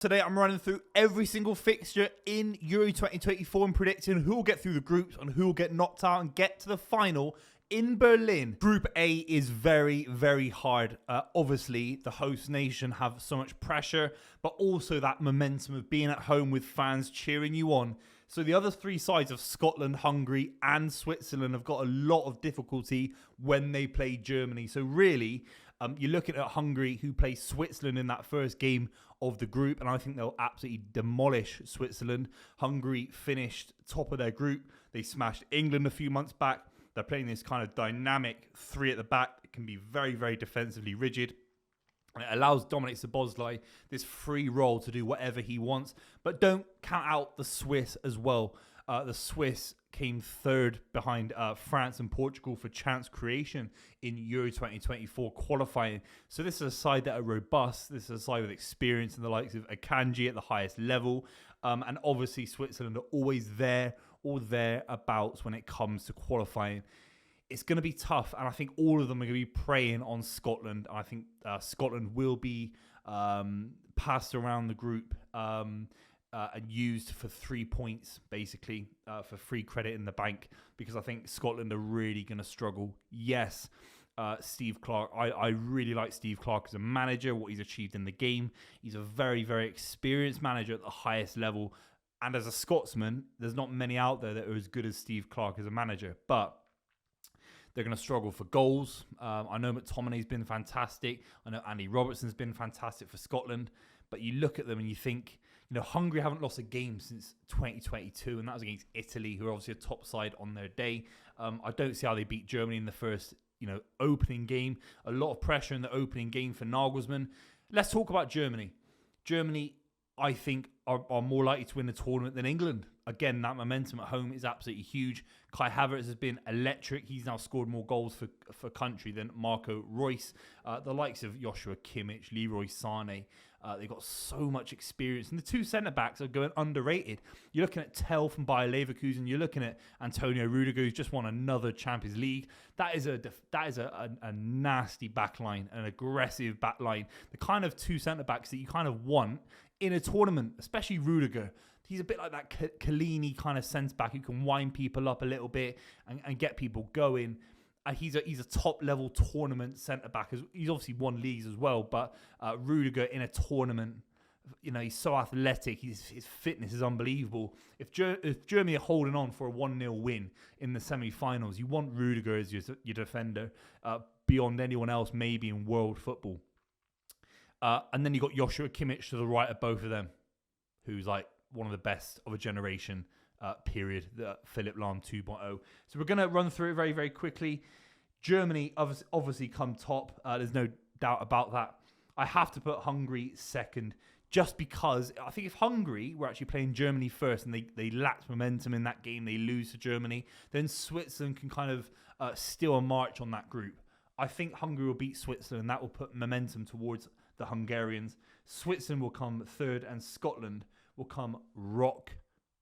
Today I'm running through every single fixture in Euro 2024 and predicting who will get through the groups and who will get knocked out and get to the final in Berlin. Group A is very, very hard. Obviously, the host nation have so much pressure, but also that momentum of being at home with fans cheering you on. So the other three sides of Scotland, Hungary and Switzerland have got a lot of difficulty when they play Germany. So really, you're looking at Hungary, who play Switzerland in that first game of the group, and I think they'll absolutely demolish Switzerland. Hungary finished top of their group. They smashed England a few months back. They're playing this kind of dynamic three at the back. It can be very, very defensively rigid. And it allows Dominic Szoboszlai this free role to do whatever he wants. But don't count out the Swiss as well. The Swiss came third behind France and Portugal for chance creation in Euro 2024 qualifying. So this is a side that are robust. This is a side with experience in the likes of Akanji at the highest level. And obviously Switzerland are always there or thereabouts when it comes to qualifying. It's going to be tough, and I think all of them are going to be preying on Scotland. I think Scotland will be passed around the group and used for 3 points, basically, for free credit in the bank, because I think Scotland are really going to struggle. Yes, Steve Clarke. I really like Steve Clarke as a manager, what he's achieved in the game. He's a very, very experienced manager at the highest level. And as a Scotsman, there's not many out there that are as good as Steve Clarke as a manager. But they're going to struggle for goals. I know McTominay's been fantastic. I know Andy Robertson's been fantastic for Scotland. But you look at them and you think, Hungary haven't lost a game since 2022, and that was against Italy, who are obviously a top side on their day. I don't see how they beat Germany in the first, opening game. A lot of pressure in the opening game for Nagelsmann. Let's talk about Germany. Germany, I think, are more likely to win the tournament than England. Again, that momentum at home is absolutely huge. Kai Havertz has been electric. He's now scored more goals for country than Marco Reus. The likes of Joshua Kimmich, Leroy Sané, they've got so much experience. And the two centre-backs are going underrated. You're looking at Tell from Bayer Leverkusen. You're looking at Antonio Rudiger, who's just won another Champions League. That is a nasty backline, an aggressive backline. The kind of two centre-backs that you kind of want in a tournament, especially Rudiger. He's a bit like that Chiellini kind of centre-back who can wind people up a little bit and get people going. He's a top-level tournament centre-back. He's obviously won leagues as well, but Rudiger in a tournament, he's so athletic. His fitness is unbelievable. If Germany are holding on for a 1-0 win in the semi-finals, you want Rudiger as your defender beyond anyone else maybe in world football. And then you got Joshua Kimmich to the right of both of them, who's like one of the best of a generation, period, the Philipp Lahm 2.0. So we're going to run through it very, very quickly. Germany obviously come top. There's no doubt about that. I have to put Hungary second, just because I think if Hungary were actually playing Germany first and they lacked momentum in that game, they lose to Germany, then Switzerland can kind of steal a march on that group. I think Hungary will beat Switzerland, and that will put momentum towards the Hungarians. Switzerland will come third, and Scotland will come rock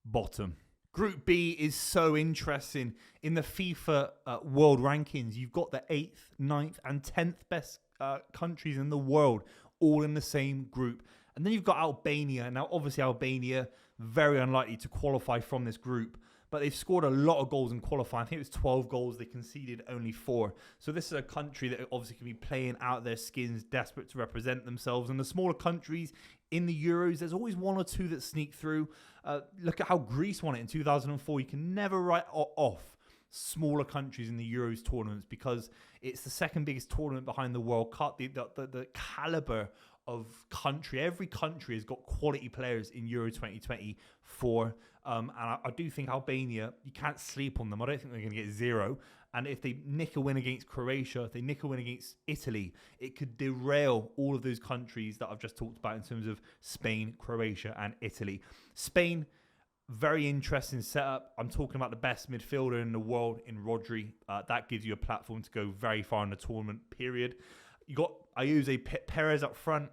bottom. Group B is so interesting. In the FIFA world rankings, you've got the 8th, 9th and 10th best countries in the world all in the same group. And then you've got Albania. Now, obviously, Albania, very unlikely to qualify from this group, but they've scored a lot of goals in qualifying. I think it was 12 goals. They conceded only 4. So this is a country that obviously can be playing out their skins, desperate to represent themselves. And the smaller countries in the Euros, there's always one or two that sneak through. Look at how Greece won it in 2004. You can never write off smaller countries in the Euros tournaments because it's the second biggest tournament behind the World Cup. The caliber of country, every country has got quality players in Euro 2024. And I do think Albania, you can't sleep on them. I don't think they're going to get 0. And if they nick a win against Croatia, if they nick a win against Italy, it could derail all of those countries that I've just talked about in terms of Spain, Croatia, and Italy. Spain, very interesting setup. I'm talking about the best midfielder in the world in Rodri. That gives you a platform to go very far in the tournament, period. You got Ayuso Perez up front,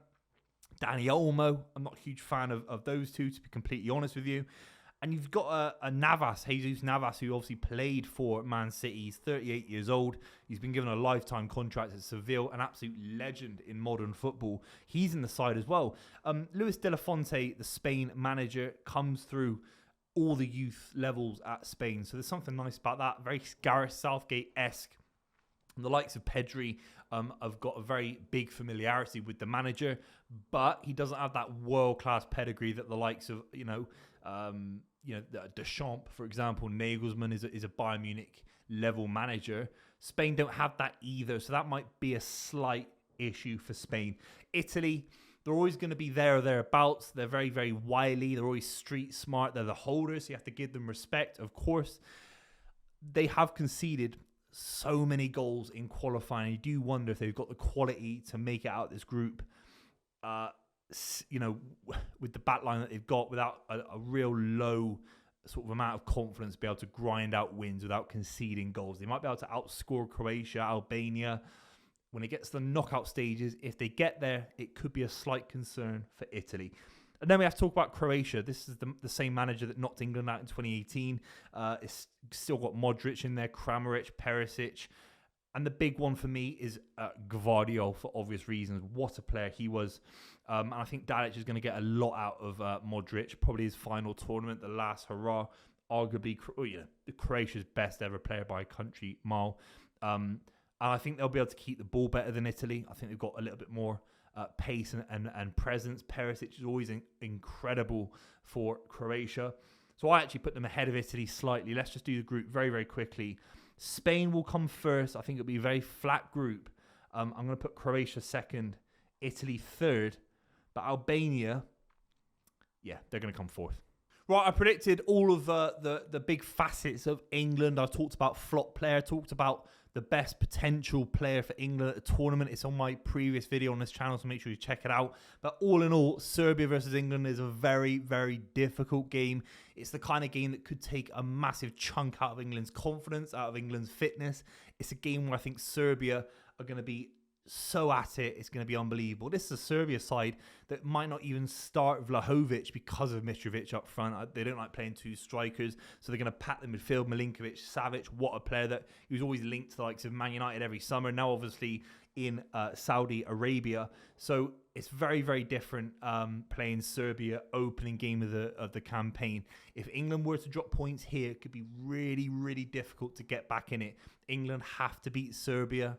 Dani Olmo. I'm not a huge fan of those two, to be completely honest with you. And you've got a Navas, Jesus Navas, who obviously played for Man City. He's 38 years old. He's been given a lifetime contract at Seville, an absolute legend in modern football. He's in the side as well. Luis de la Fonte, the Spain manager, comes through all the youth levels at Spain. So there's something nice about that. Very Gareth Southgate-esque. And the likes of Pedri have got a very big familiarity with the manager, but he doesn't have that world-class pedigree that the likes of, Deschamps, for example. Nagelsmann is a Bayern Munich level manager. Spain don't have that either, so that might be a slight issue for Spain. Italy, they're always going to be there or thereabouts. They're very, very wily. They're always street smart. They're the holders, so you have to give them respect, of course. They have conceded so many goals in qualifying. You do wonder if they've got the quality to make it out this group. With the back line that they've got, without a real low sort of amount of confidence, be able to grind out wins without conceding goals. They might be able to outscore Croatia, Albania. When it gets to the knockout stages, if they get there, it could be a slight concern for Italy. And then we have to talk about Croatia. This is the same manager that knocked England out in 2018. It's still got Modric in there, Kramaric, Perisic. And the big one for me is Gvardiol, for obvious reasons. What a player he was. And I think Dalic is going to get a lot out of Modric. Probably his final tournament, the last hurrah. Arguably, Croatia's best ever player by a country mile. And I think they'll be able to keep the ball better than Italy. I think they've got a little bit more pace and presence. Perisic is always incredible for Croatia. So I actually put them ahead of Italy slightly. Let's just do the group very, very quickly. Spain will come first. I think it'll be a very flat group. I'm going to put Croatia second, Italy third. But Albania, they're going to come fourth. Right, I predicted all of the big facets of England. I talked about flop player. I talked about the best potential player for England at the tournament. It's on my previous video on this channel, so make sure you check it out. But all in all, Serbia versus England is a very, very difficult game. It's the kind of game that could take a massive chunk out of England's confidence, out of England's fitness. It's a game where I think Serbia are going to be so at it, it's going to be unbelievable. This is a Serbia side that might not even start Vlahovic because of Mitrovic up front. They don't like playing two strikers, so they're going to pack the midfield. Milinkovic, Savic, what a player that he was always linked to the likes of Man United every summer. Now, obviously, in Saudi Arabia. So it's very, very different playing Serbia opening game of the campaign. If England were to drop points here, it could be really, really difficult to get back in it. England have to beat Serbia.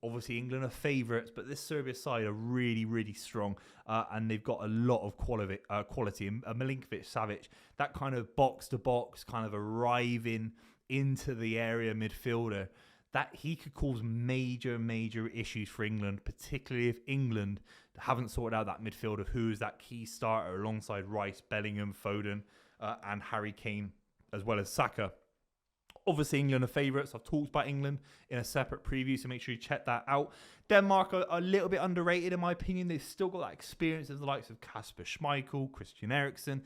Obviously, England are favourites, but this Serbia side are really, really strong, and they've got a lot of quality. Milinkovic, Savic, that kind of box-to-box, kind of arriving into the area midfielder, that he could cause major, major issues for England, particularly if England haven't sorted out that midfield of who is that key starter alongside Rice, Bellingham, Foden, and Harry Kane, as well as Saka. Obviously, England are favourites. I've talked about England in a separate preview, so make sure you check that out. Denmark are a little bit underrated, in my opinion. They've still got that experience of the likes of Kasper Schmeichel, Christian Eriksen,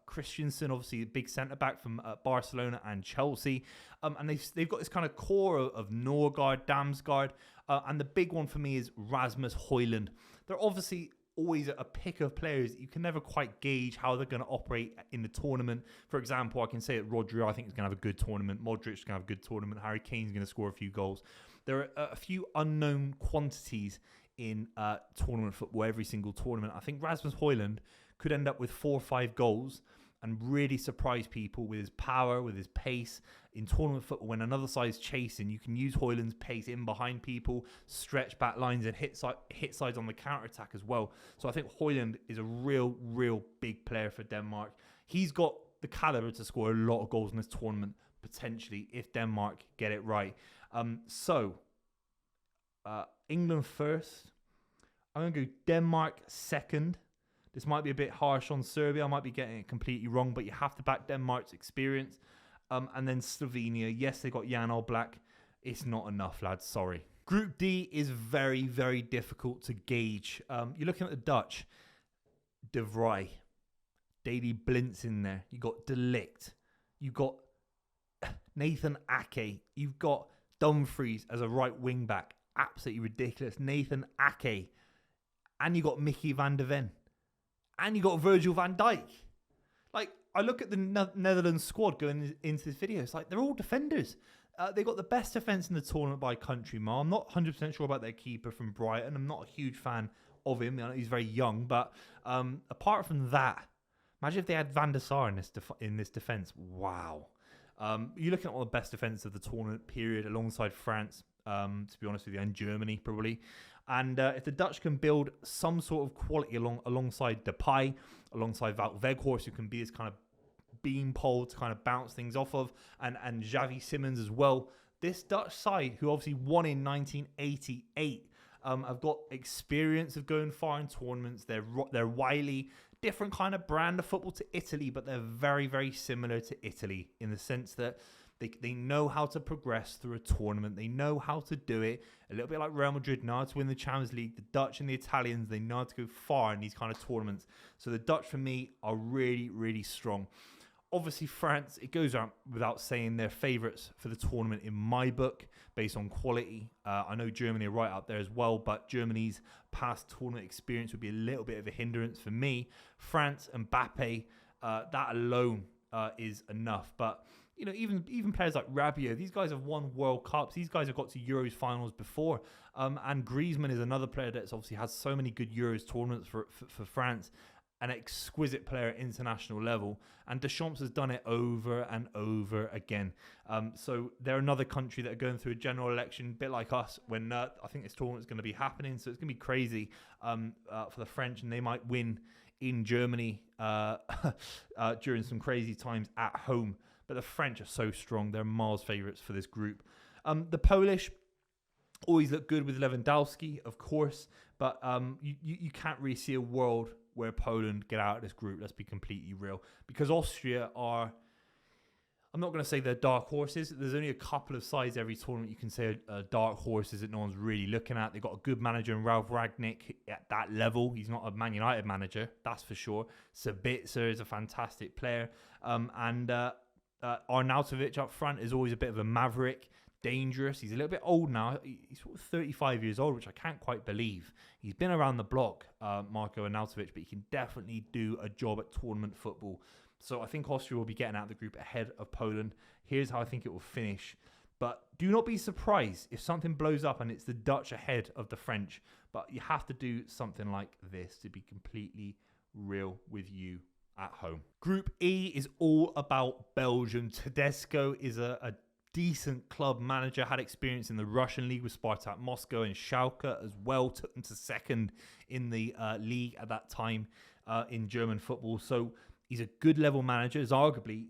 Christensen, obviously a big centre-back from Barcelona and Chelsea. And they've got this kind of core of Norgard, Damsgaard. And the big one for me is Rasmus Højlund. They're obviously always a pick of players. You can never quite gauge how they're going to operate in the tournament. For example, I can say that Rodri, I think, is going to have a good tournament. Modric is going to have a good tournament. Harry Kane's going to score a few goals. There are a few unknown quantities in tournament football, every single tournament. I think Rasmus Højlund could end up with 4 or 5 goals and really surprise people with his power, with his pace. In tournament football, when another side's chasing, you can use Højlund's pace in behind people, stretch back lines, and hit sides on the counter-attack as well. So I think Højlund is a real, real big player for Denmark. He's got the caliber to score a lot of goals in this tournament, potentially, if Denmark get it right. England first. I'm going to go Denmark second. This might be a bit harsh on Serbia. I might be getting it completely wrong, but you have to back Denmark's experience. And then Slovenia. Yes, they got Jan Oblak. It's not enough, lads. Sorry. Group D is very, very difficult to gauge. You're looking at the Dutch. De Vrij. Daley Blint's in there. You got De Ligt. You got Nathan Ake. You've got Dumfries as a right wing back. Absolutely ridiculous. Nathan Ake. And you got Mickey van der Ven. And you got Virgil van Dijk. Like, I look at the Netherlands squad going into this video. It's like they're all defenders. They got the best defense in the tournament by country mile. I'm not 100% sure about their keeper from Brighton. I'm not a huge fan of him. I know he's very young, but apart from that, imagine if they had Van der Sar in this defense. Wow. You're looking at one of the best defense of the tournament period alongside France, to be honest with you, and Germany probably. And if the Dutch can build some sort of quality alongside Depay, alongside Wout Weghorst, who can be this kind of beam pole to kind of bounce things off of, and Xavi Simons as well, this Dutch side, who obviously won in 1988, have got experience of going far in tournaments. They're wily, different kind of brand of football to Italy, but they're very, very similar to Italy in the sense that they know how to progress through a tournament. They know how to do it. A little bit like Real Madrid know how to win the Champions League. The Dutch and the Italians, they know how to go far in these kind of tournaments. So the Dutch, for me, are really, really strong. Obviously, France, it goes out without saying, they're favourites for the tournament in my book, based on quality. I know Germany are right up there as well, but Germany's past tournament experience would be a little bit of a hindrance for me. France and Mbappe, that alone is enough. But you know, even players like Rabiot, these guys have won World Cups. These guys have got to Euros finals before. And Griezmann is another player that's obviously has so many good Euros tournaments for France. An exquisite player at international level. And Deschamps has done it over and over again. So they're another country that are going through a general election, a bit like us, when I think this tournament is going to be happening. So it's going to be crazy for the French, and they might win in Germany during some crazy times at home. But the French are so strong. They're miles favourites for this group. The Polish always look good with Lewandowski, of course. But you can't really see a world where Poland get out of this group. Let's be completely real. Because Austria are, I'm not going to say they're dark horses. There's only a couple of sides every tournament you can say are dark horses that no one's really looking at. They've got a good manager in Ralf Rangnick at that level. He's not a Man United manager, that's for sure. Sabitzer is a fantastic player. Arnautovic up front is always a bit of a maverick, dangerous. He's a little bit old now. He's sort of 35 years old, which I can't quite believe. He's been around the block, Marko Arnautovic, but he can definitely do a job at tournament football. So I think Austria will be getting out of the group ahead of Poland. Here's how I think it will finish. But do not be surprised if something blows up and it's the Dutch ahead of the French. But you have to do something like this to be completely real with you at home. Group E is all about Belgium. Tedesco is a decent club manager, had experience in the Russian league with Spartak Moscow and Schalke as well, took them to second in the league at that time in German football. So he's a good level manager. He's arguably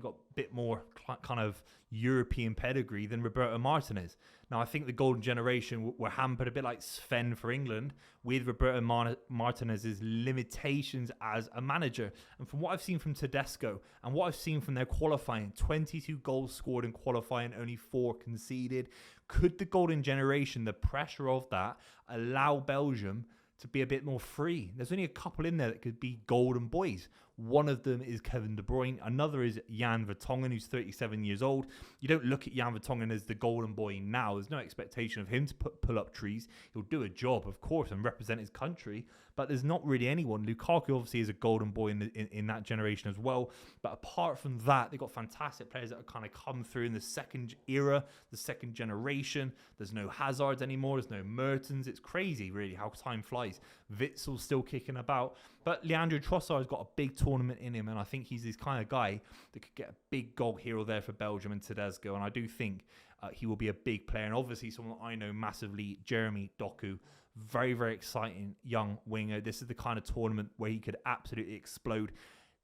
got a bit more kind of European pedigree than Roberto Martinez. Now, I think the golden generation were hampered a bit like Sven for England with Roberto Martinez's limitations as a manager. And from what I've seen from Tedesco and what I've seen from their qualifying, 22 goals scored in qualifying, only 4 conceded. Could the golden generation, the pressure of that, allow Belgium to be a bit more free? There's only a couple in there that could be golden boys. One of them is Kevin De Bruyne. Another is Jan Vertonghen, who's 37 years old. You don't look at Jan Vertonghen as the golden boy now. There's no expectation of him to pull up trees. He'll do a job, of course, and represent his country. But there's not really anyone. Lukaku obviously is a golden boy in that generation as well. But apart from that, they've got fantastic players that have kind of come through in the second era, the second generation. There's no Hazards anymore. There's no Mertens. It's crazy, really, how time flies. Witzel's still kicking about. But Leandro Trossard has got a big tournament in him, and I think he's this kind of guy that could get a big goal here or there for Belgium and Tedesco. And I do think he will be a big player. And obviously someone I know massively, Jeremy Doku. Very, very exciting young winger. This is the kind of tournament where he could absolutely explode.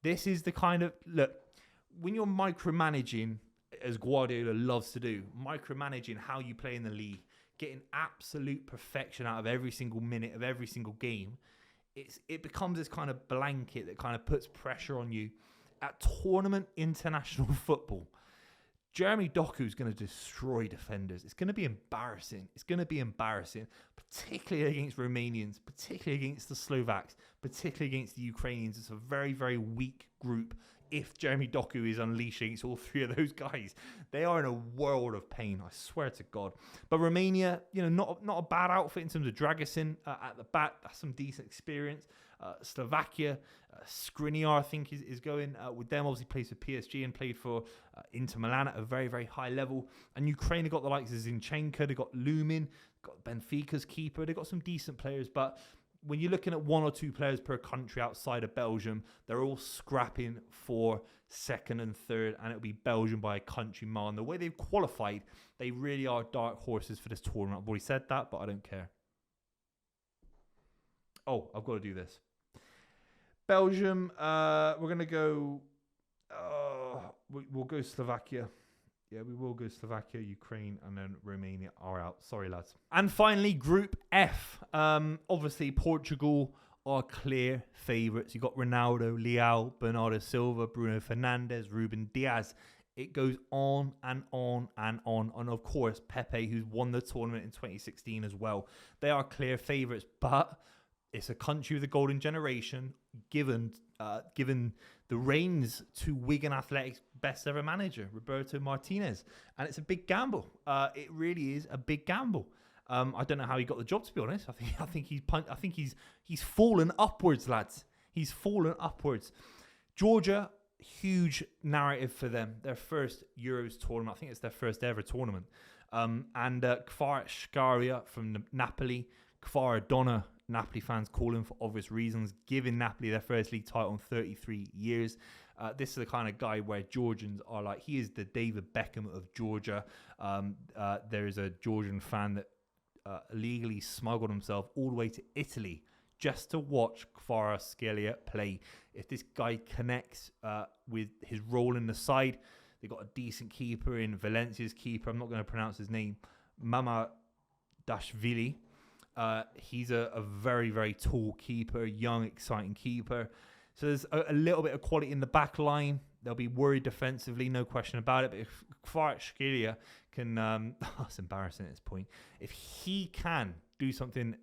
This is the kind of, look, when you're micromanaging, as Guardiola loves to do, micromanaging how you play in the league, getting absolute perfection out of every single minute of every single game, it becomes this kind of blanket that kind of puts pressure on you. At tournament international football, Jeremy Doku is going to destroy defenders. It's going to be embarrassing. It's going to be embarrassing, particularly against Romanians, particularly against the Slovaks, particularly against the Ukrainians. It's a very, very weak group. If Jeremy Doku is unleashing, it's all three of those guys. They are in a world of pain, I swear to God. But Romania, not a bad outfit in terms of Dragusin at the back. That's some decent experience. Slovakia, Skriniar, I think, is going with them. Obviously plays for PSG and played for Inter Milan at a very, very high level. And Ukraine have got the likes of Zinchenko, they've got Lumin, got Benfica's keeper, they've got some decent players, but when you're looking at 1 or 2 players per country outside of Belgium, they're all scrapping for second and third, and it'll be Belgium by a country mile. And the way they've qualified, they really are dark horses for this tournament. I've already said that, but I don't care. Oh, I've got to do this. Belgium, we're going to go... we'll go Slovakia. Yeah, we will go Slovakia, Ukraine, and then Romania are out. Sorry, lads. And finally, Group F. Obviously, Portugal are clear favourites. You've got Ronaldo, Leao, Bernardo Silva, Bruno Fernandes, Ruben Diaz. It goes on and on and on. And of course, Pepe, who's won the tournament in 2016 as well. They are clear favourites, but it's a country with a golden generation given the reins to Wigan Athletics' best ever manager, Roberto Martinez. And it's a big gamble. It really is a big gamble. I don't know how he got the job, to be honest. I think he's fallen upwards, lads. He's fallen upwards. Georgia, huge narrative for them. Their first Euros tournament. I think it's their first ever tournament. And Kvaratskhelia from Napoli, Kvaradonna, Napoli fans call him for obvious reasons, giving Napoli their first league title in 33 years. This is the kind of guy where Georgians are like, he is the David Beckham of Georgia. There is a Georgian fan that illegally smuggled himself all the way to Italy just to watch Kvaratskhelia play. If this guy connects with his role in the side, they got a decent keeper in Valencia's keeper. I'm not going to pronounce his name. Mama Dashvili. He's a very, very tall keeper, young, exciting keeper. So there's a little bit of quality in the back line. They'll be worried defensively, no question about it. But if Kvaratskhelia can, it's embarrassing at this point. If he can do something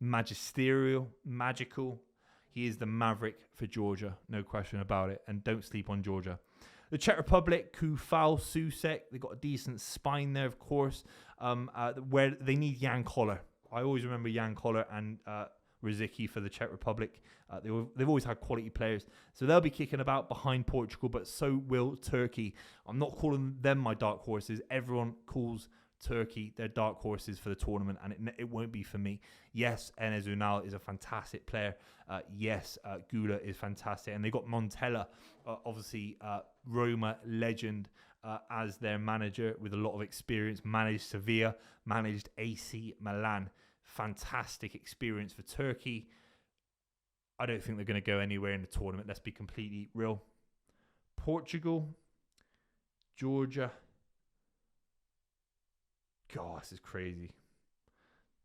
magical, he is the maverick for Georgia, no question about it. And don't sleep on Georgia. The Czech Republic, Kufal, Susek, they've got a decent spine there, of course, where they need Jan Koller. I always remember Jan Koller and Rosicky for the Czech Republic. They've always had quality players. So they'll be kicking about behind Portugal, but so will Turkey. I'm not calling them my dark horses. Everyone calls Turkey their dark horses for the tournament, and it won't be for me. Yes, Enes Ünal is a fantastic player. Yes, Gula is fantastic. And they got Montella, obviously Roma legend, as their manager with a lot of experience. Managed Sevilla, managed AC Milan. Fantastic experience for Turkey. I don't think they're going to go anywhere in the tournament. Let's be completely real. Portugal, Georgia. God, this is crazy.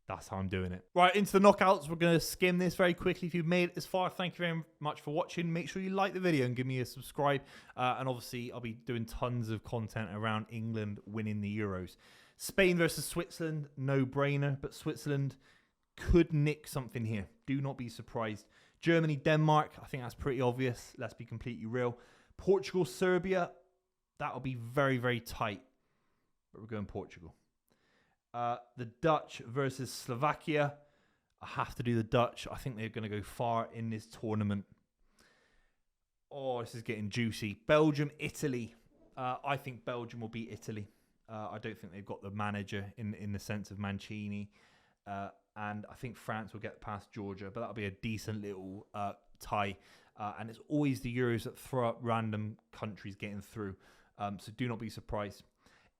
That's how I'm doing it. Right, into the knockouts. We're going to skim this very quickly. If you've made it this far, thank you very much for watching. Make sure you like the video and give me a subscribe. And obviously, I'll be doing tons of content around England winning the Euros. Spain versus Switzerland, no-brainer. But Switzerland could nick something here. Do not be surprised. Germany, Denmark, I think that's pretty obvious. Let's be completely real. Portugal, Serbia, that'll be very, very tight. But we're going Portugal. The Dutch versus Slovakia. I have to do the Dutch. I think they're going to go far in this tournament. Oh, this is getting juicy. Belgium, Italy. I think Belgium will beat Italy. I don't think they've got the manager in the sense of Mancini. And I think France will get past Georgia. But that'll be a decent little tie. And it's always the Euros that throw up random countries getting through. So do not be surprised.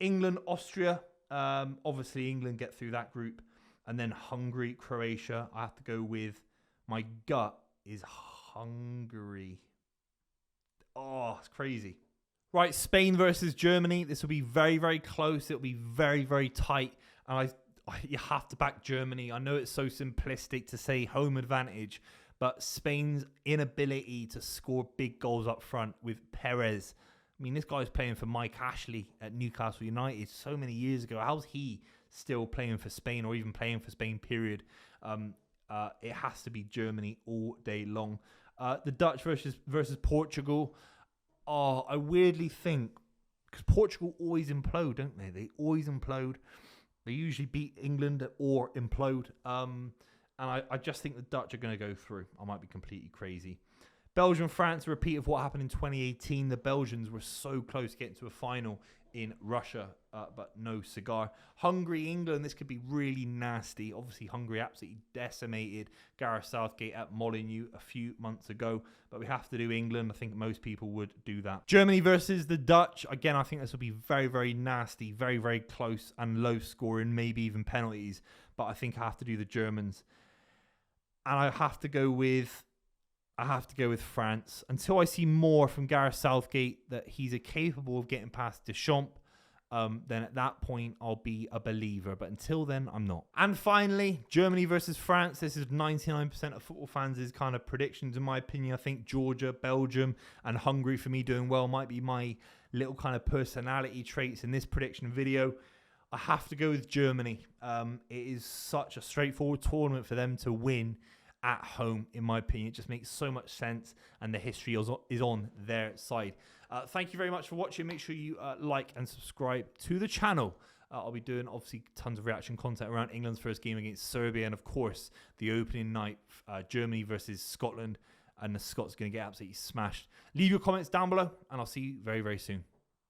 England, Austria. Obviously, England get through that group. And then Hungary, Croatia. I have to go with, my gut is Hungary. Oh, it's crazy. Right, Spain versus Germany. This will be very, very close. It'll be very, very tight. And you have to back Germany. I know it's so simplistic to say home advantage, but Spain's inability to score big goals up front with Perez. I mean, this guy's playing for Mike Ashley at Newcastle United so many years ago. How's he still playing for Spain or even playing for Spain, period? It has to be Germany all day long. The Dutch versus Portugal. Oh, I weirdly think, because Portugal always implode, don't they? They always implode. They usually beat England or implode. And I just think the Dutch are going to go through. I might be completely crazy. Belgium, France, a repeat of what happened in 2018. The Belgians were so close to getting to a final in Russia, but no cigar. Hungary, England, this could be really nasty. Obviously, Hungary absolutely decimated Gareth Southgate at Molineux a few months ago, but we have to do England. I think most people would do that. Germany versus the Dutch. Again, I think this will be very, very nasty, very, very close and low scoring, maybe even penalties, but I think I have to do the Germans. And I have to go with France until I see more from Gareth Southgate that he's capable of getting past Deschamps. Then at that point, I'll be a believer. But until then, I'm not. And finally, Germany versus France. This is 99% of football fans' kind of predictions, in my opinion. I think Georgia, Belgium, and Hungary, for me, doing well might be my little kind of personality traits in this prediction video. I have to go with Germany. It is such a straightforward tournament for them to win at home, in my opinion. It just makes so much sense, and the history is on their side. Thank you very much for watching. Make sure you like and subscribe to the channel. I'll be doing, obviously, tons of reaction content around England's first game against Serbia, and, of course, the opening night, Germany versus Scotland, and the Scots are going to get absolutely smashed. Leave your comments down below, and I'll see you very, very soon.